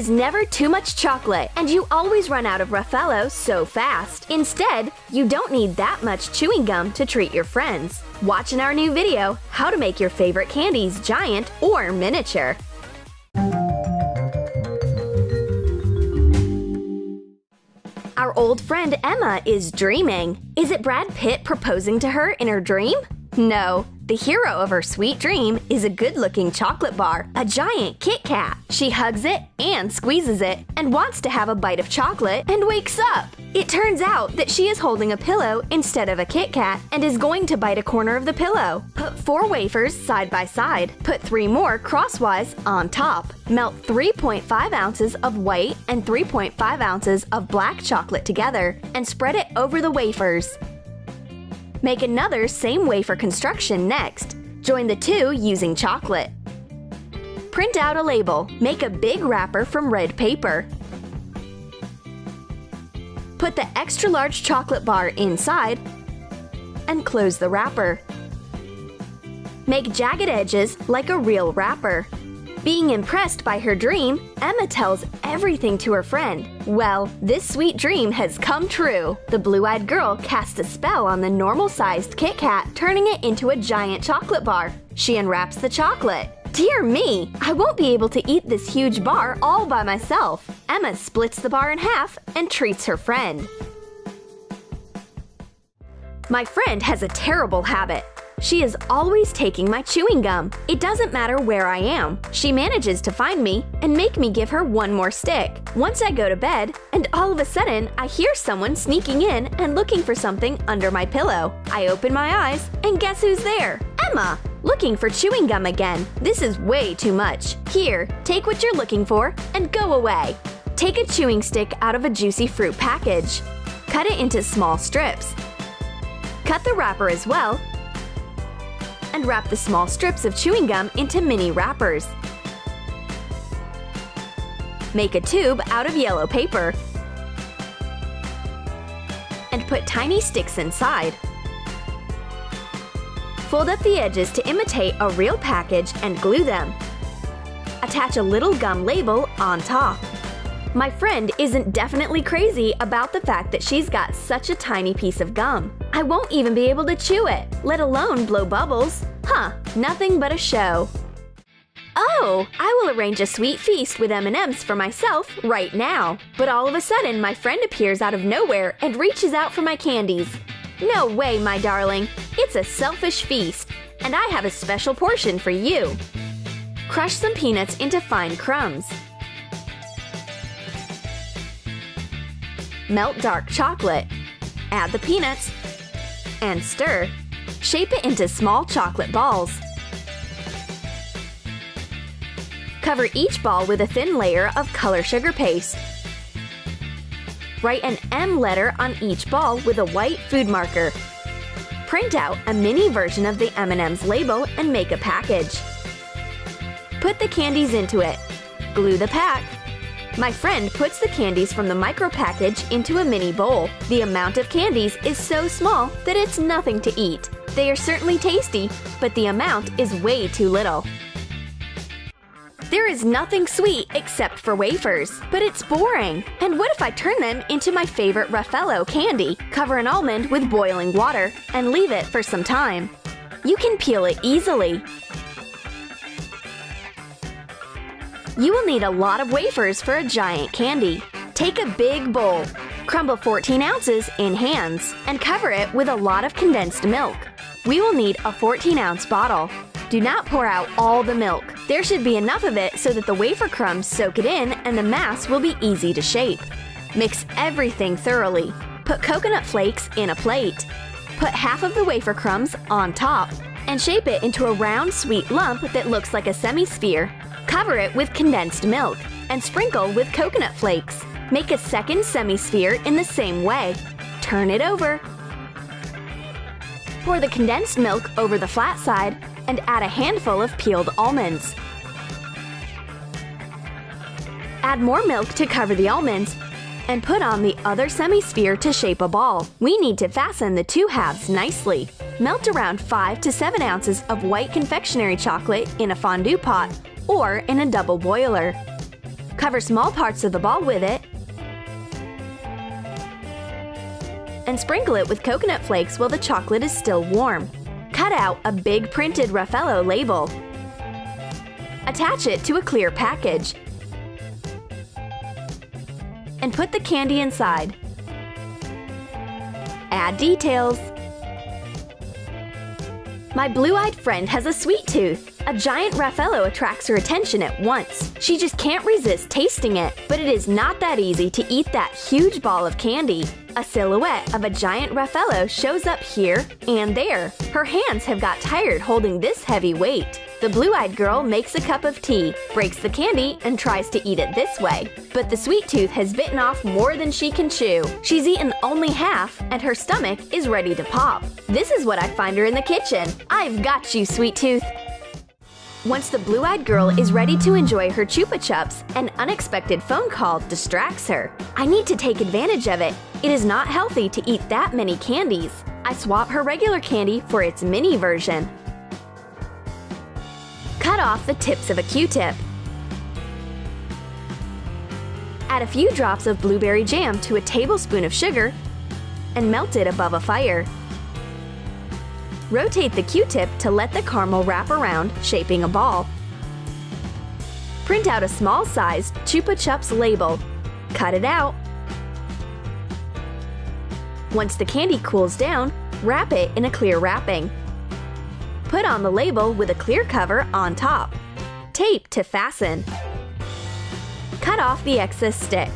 is never too much chocolate, and you always run out of Raffaello so fast. Instead, you don't need that much chewing gum to treat your friends. Watch in our new video how to make your favorite candies giant or miniature. Our old friend Emma is dreaming. Is it Brad Pitt proposing to her in her dream? No. The hero of her sweet dream is a good-looking chocolate bar, a giant Kit Kat. She hugs it and squeezes it and wants to have a bite of chocolate and wakes up. It turns out that she is holding a pillow instead of a Kit Kat and is going to bite a corner of the pillow. Put 4 wafers side by side. Put 3 more crosswise on top. Melt 3.5 ounces of white and 3.5 ounces of black chocolate together and spread it over the wafers. Make another same wafer construction next. Join the two using chocolate. Print out a label. Make a big wrapper from red paper. Put the extra large chocolate bar inside and close the wrapper. Make jagged edges like a real wrapper. Being impressed by her dream, Emma tells everything to her friend. Well, this sweet dream has come true. The blue-eyed girl casts a spell on the normal-sized Kit Kat, turning it into a giant chocolate bar. She unwraps the chocolate. Dear me, I won't be able to eat this huge bar all by myself. Emma splits the bar in half and treats her friend. My friend has a terrible habit. She is always taking my chewing gum. It doesn't matter where I am. She manages to find me and make me give her one more stick. Once I go to bed, and all of a sudden I hear someone sneaking in and looking for something under my pillow. I open my eyes, and guess who's there? Emma! Looking for chewing gum again. This is way too much. Here, take what you're looking for and go away. Take a chewing stick out of a juicy fruit package. Cut it into small strips. Cut the wrapper as well, and wrap the small strips of chewing gum into mini wrappers. Make a tube out of yellow paper and put tiny sticks inside. Fold up the edges to imitate a real package and glue them. Attach a little gum label on top. My friend isn't definitely crazy about the fact that she's got such a tiny piece of gum. I won't even be able to chew it, let alone blow bubbles. Huh, nothing but a show. Oh, I will arrange a sweet feast with M&Ms for myself right now. But all of a sudden, my friend appears out of nowhere and reaches out for my candies. No way, my darling. It's a selfish feast, and I have a special portion for you. Crush some peanuts into fine crumbs. Melt dark chocolate. Add the peanuts and stir. Shape it into small chocolate balls. Cover each ball with a thin layer of color sugar paste. Write an M letter on each ball with a white food marker. Print out a mini version of the M&M's label and make a package. Put the candies into it. Glue the pack. My friend puts the candies from the micro package into a mini bowl. The amount of candies is so small that it's nothing to eat. They are certainly tasty, but the amount is way too little. There is nothing sweet except for wafers, but it's boring. And what if I turn them into my favorite Raffaello candy? Cover an almond with boiling water and leave it for some time. You can peel it easily. You will need a lot of wafers for a giant candy. Take a big bowl, crumble 14 ounces in hands, and cover it with a lot of condensed milk. We will need a 14-ounce bottle. Do not pour out all the milk. There should be enough of it so that the wafer crumbs soak it in and the mass will be easy to shape. Mix everything thoroughly. Put coconut flakes in a plate. Put half of the wafer crumbs on top and shape it into a round sweet lump that looks like a semi-sphere. Cover it with condensed milk and sprinkle with coconut flakes. Make a second semi-sphere in the same way. Turn it over. Pour the condensed milk over the flat side and add a handful of peeled almonds. Add more milk to cover the almonds and put on the other semi-sphere to shape a ball. We need to fasten the two halves nicely. Melt around 5 to 7 ounces of white confectionery chocolate in a fondue pot or in a double boiler. Cover small parts of the ball with it and sprinkle it with coconut flakes while the chocolate is still warm. Cut out a big printed Raffaello label. Attach it to a clear package and put the candy inside. Add details. My blue-eyed friend has a sweet tooth. A giant Raffaello attracts her attention at once. She just can't resist tasting it, but it is not that easy to eat that huge ball of candy. A silhouette of a giant Raffaello shows up here and there. Her hands have got tired holding this heavy weight. The blue-eyed girl makes a cup of tea, breaks the candy, and tries to eat it this way. But the sweet tooth has bitten off more than she can chew. She's eaten only half, and her stomach is ready to pop. This is what I find her in the kitchen. I've got you, sweet tooth. Once the blue-eyed girl is ready to enjoy her Chupa Chups, an unexpected phone call distracts her. I need to take advantage of it. It is not healthy to eat that many candies. I swap her regular candy for its mini version. Cut off the tips of a Q-tip. Add a few drops of blueberry jam to a tablespoon of sugar and melt it above a fire. Rotate the Q-tip to let the caramel wrap around, shaping a ball. Print out a small-sized Chupa Chups label. Cut it out. Once the candy cools down, wrap it in a clear wrapping. Put on the label with a clear cover on top. Tape to fasten. Cut off the excess stick.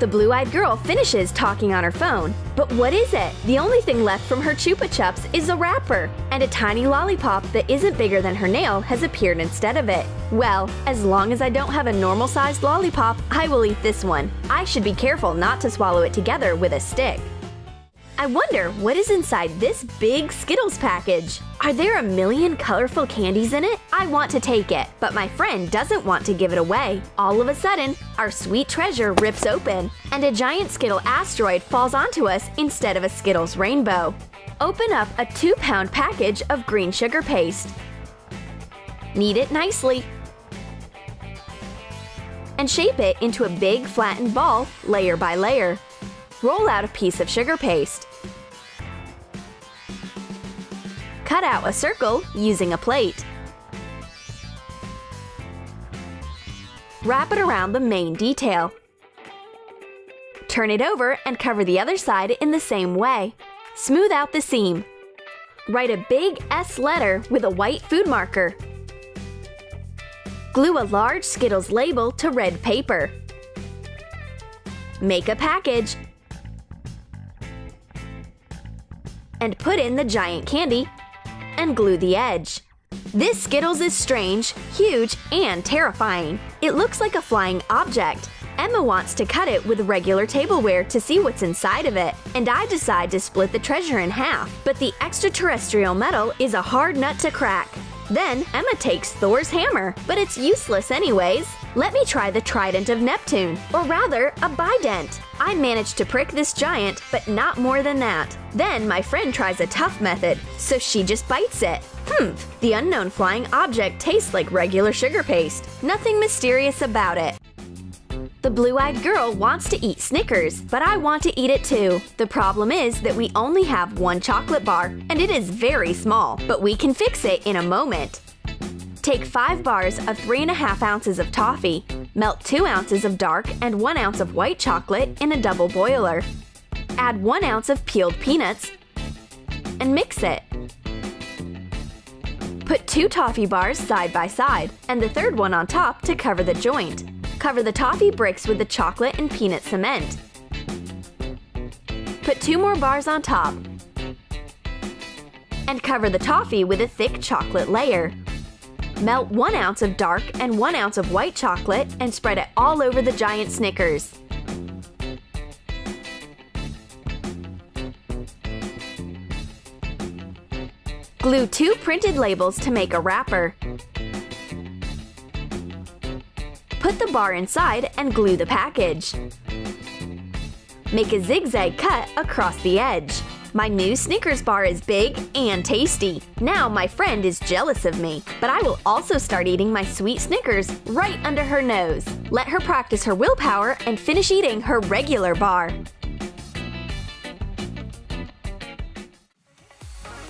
The blue-eyed girl finishes talking on her phone. But what is it? The only thing left from her Chupa Chups is a wrapper, and a tiny lollipop that isn't bigger than her nail has appeared instead of it. Well, as long as I don't have a normal-sized lollipop, I will eat this one. I should be careful not to swallow it together with a stick. I wonder what is inside this big Skittles package. Are there a million colorful candies in it? I want to take it, but my friend doesn't want to give it away. All of a sudden, our sweet treasure rips open, and a giant Skittle asteroid falls onto us instead of a Skittles rainbow. Open up a 2-pound package of green sugar paste. Knead it nicely and shape it into a big flattened ball layer by layer. Roll out a piece of sugar paste. Cut out a circle using a plate. Wrap it around the main detail. Turn it over and cover the other side in the same way. Smooth out the seam. Write a big S letter with a white food marker. Glue a large Skittles label to red paper. Make a package and put in the giant candy and glue the edge. This Skittles is strange, huge, and terrifying. It looks like a flying object. Emma wants to cut it with regular tableware to see what's inside of it, and I decide to split the treasure in half, but the extraterrestrial metal is a hard nut to crack. Then Emma takes Thor's hammer, but it's useless anyways. Let me try the trident of Neptune, or rather, a bident. I managed to prick this giant, but not more than that. Then my friend tries a tough method, so she just bites it. The unknown flying object tastes like regular sugar paste. Nothing mysterious about it. The blue-eyed girl wants to eat Snickers, but I want to eat it too. The problem is that we only have one chocolate bar, and it is very small, but we can fix it in a moment. Take 5 bars of 3½ ounces of toffee. Melt 2 ounces of dark and 1 ounce of white chocolate in a double boiler. Add 1 ounce of peeled peanuts and mix it. Put 2 toffee bars side by side, and the third one on top to cover the joint. Cover the toffee bricks with the chocolate and peanut cement. Put 2 more bars on top and cover the toffee with a thick chocolate layer. Melt 1 ounce of dark and 1 ounce of white chocolate and spread it all over the giant Snickers. Glue 2 printed labels to make a wrapper. Put the bar inside and glue the package. Make a zigzag cut across the edge. My new Snickers bar is big and tasty. Now my friend is jealous of me, but I will also start eating my sweet Snickers right under her nose. Let her practice her willpower and finish eating her regular bar.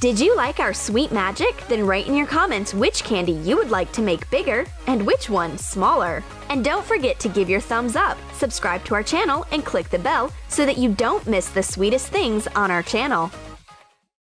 Did you like our sweet magic? Then write in your comments which candy you would like to make bigger and which one smaller. And don't forget to give your thumbs up, subscribe to our channel, and click the bell so that you don't miss the sweetest things on our channel.